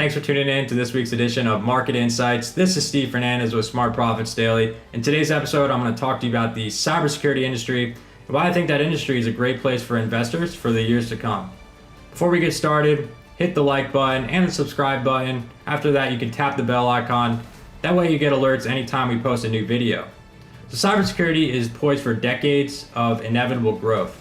Thanks for tuning in to this week's edition of Market Insights. This is Steve Fernandez with Smart Profits Daily. In today's episode, I'm going to talk to you about the cybersecurity industry and why I think that industry is a great place for investors for the years to come. Before we get started, hit the like button and the subscribe button. After that, you can tap the bell icon. That way you get alerts anytime we post a new video. So cybersecurity is poised for decades of inevitable growth.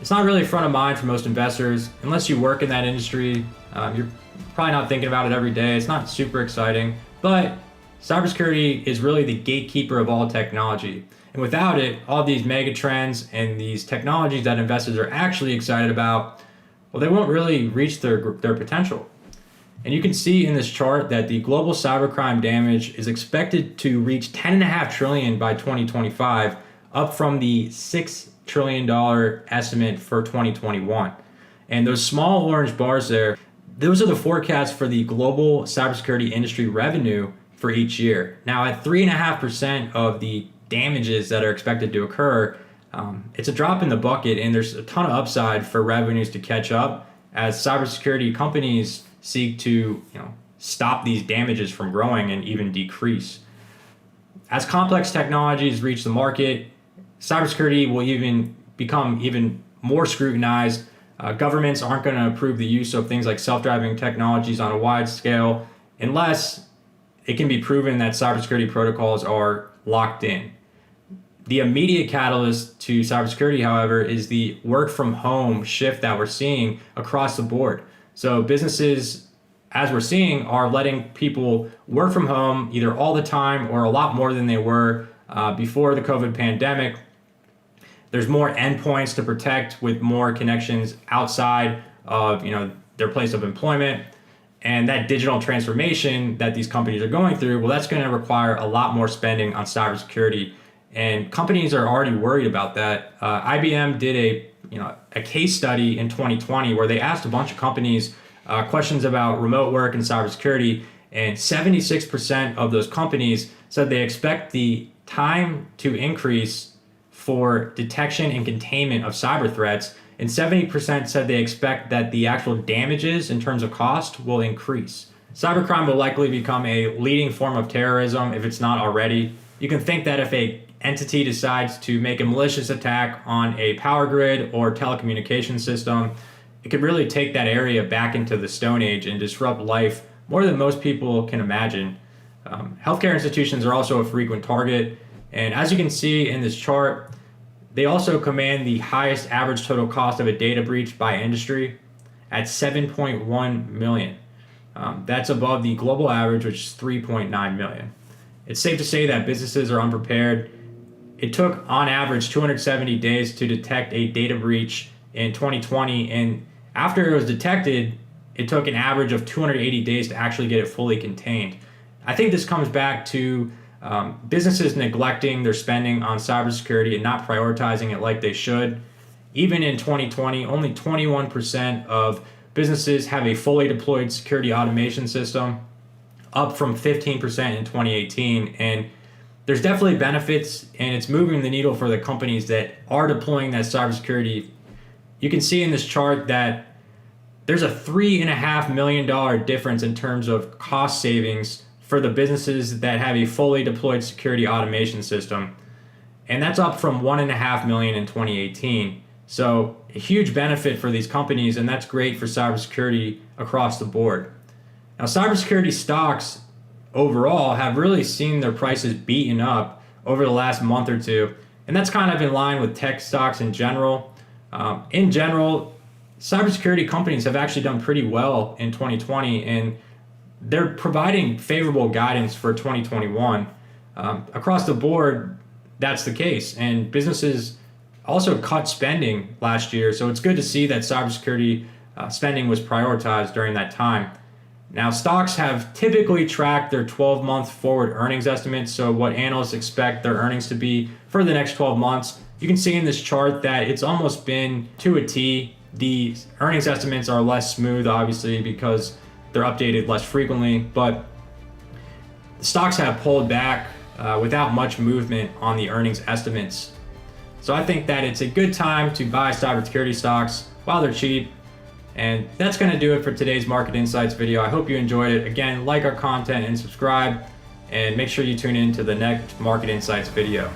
It's not really front of mind for most investors unless you work in that industry. You're probably not thinking about it every day. It's not super exciting, but cybersecurity is really the gatekeeper of all technology. And without it, all these mega trends and these technologies that investors are actually excited about, well, they won't really reach their potential. And you can see in this chart that the global cybercrime damage is expected to reach $10.5 trillion by 2025, up from the $6 trillion estimate for 2021. And those small orange bars there, those are the forecasts for the global cybersecurity industry revenue for each year. Now, at 3.5% of the damages that are expected to occur, it's a drop in the bucket, and there's a ton of upside for revenues to catch up as cybersecurity companies seek to stop these damages from growing and even decrease. As complex technologies reach the market, cybersecurity will even become even more scrutinized. Governments aren't going to approve the use of things like self-driving technologies on a wide scale unless it can be proven that cybersecurity protocols are locked in. The immediate catalyst to cybersecurity, however, is the work from home shift that we're seeing across the board. So businesses, as we're seeing, are letting people work from home either all the time or a lot more than they were before the COVID pandemic. There's more endpoints to protect with more connections outside of their place of employment. And that digital transformation that these companies are going through, well, that's going to require a lot more spending on cybersecurity. And companies are already worried about that. IBM did a case study in 2020 where they asked a bunch of companies questions about remote work and cybersecurity, and 76% of those companies said they expect the time to increase for detection and containment of cyber threats, and 70% said they expect that the actual damages in terms of cost will increase. Cybercrime will likely become a leading form of terrorism if it's not already. You can think that if a entity decides to make a malicious attack on a power grid or telecommunication system, it could really take that area back into the Stone Age and disrupt life more than most people can imagine. Healthcare institutions are also a frequent target, and as you can see in this chart, they also command the highest average total cost of a data breach by industry at $7.1 million. That's above the global average, which is $3.9 million. It's safe to say that businesses are unprepared. It took, on average, 270 days to detect a data breach in 2020, and after it was detected, it took an average of 280 days to actually get it fully contained. I think this comes back to businesses neglecting their spending on cybersecurity and not prioritizing it like they should. Even in 2020, only 21% of businesses have a fully deployed security automation system, up from 15% in 2018. And there's definitely benefits, and it's moving the needle for the companies that are deploying that cybersecurity. You can see in this chart that there's a $3.5 million difference in terms of cost savings for the businesses that have a fully deployed security automation system. And that's up from $1.5 million in 2018. So a huge benefit for these companies, and that's great for cybersecurity across the board. Now, cybersecurity stocks overall have really seen their prices beaten up over the last month or two, and that's kind of in line with tech stocks in general. In general, cybersecurity companies have actually done pretty well in 2020, and they're providing favorable guidance for 2021. Across the board, that's the case. And businesses also cut spending last year. So it's good to see that cybersecurity spending was prioritized during that time. Now, stocks have typically tracked their 12-month forward earnings estimates. So what analysts expect their earnings to be for the next 12 months. You can see in this chart that it's almost been to a T. The earnings estimates are less smooth, obviously, because they're updated less frequently, but the stocks have pulled back without much movement on the earnings estimates. So I think that it's a good time to buy cybersecurity stocks while they're cheap. And that's going to do it for today's Market Insights video. I hope you enjoyed it. Again, like our content and subscribe, and make sure you tune in to the next Market Insights video.